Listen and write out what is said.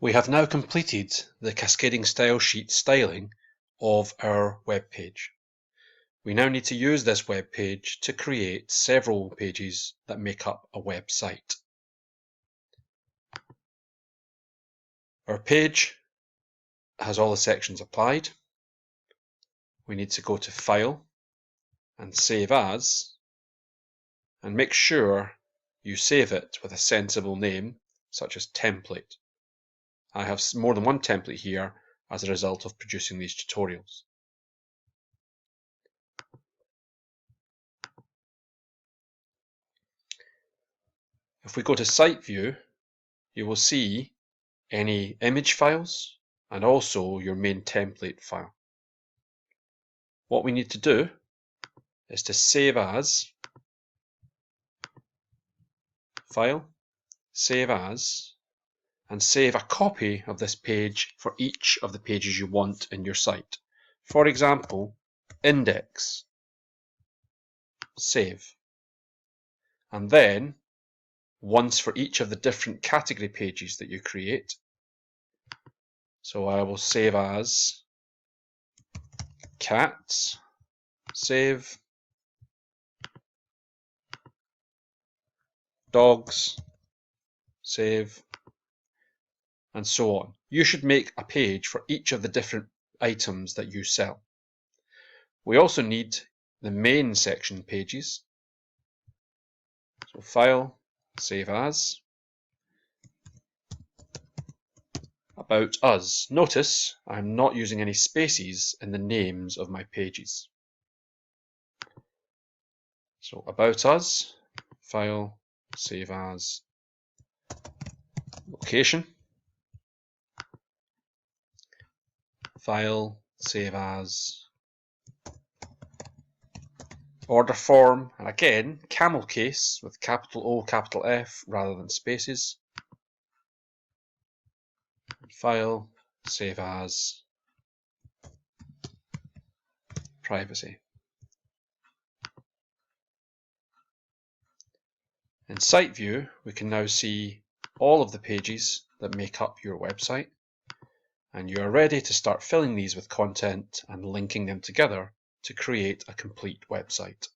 We have now completed the cascading style sheet styling of our web page. We now need to use this web page to create several pages that make up a website. Our page has all the sections applied. We need to go to File and Save As, and make sure you save it with a sensible name such as template. I have more than one template here as a result of producing these tutorials. If we go to Site View, you will see any image files and also your main template file. What we need to do is to Save As, File, Save As, and save a copy of this page for each of the pages you want in your site. For example, index, save, and then once for each of the different category pages that you create. So I will save as cats, save, dogs, save, and so on. You should make a page for each of the different items that you sell. We also need the main section pages. So File, Save As, About Us. Notice I'm not using any spaces in the names of my pages. So About Us, File, Save As, Location, File, Save As, Order Form, and again camel case with capital O, capital F rather than spaces. File, Save As, Privacy. In Site View, we can now see all of the pages that make up your website, and you are ready to start filling these with content and linking them together to create a complete website.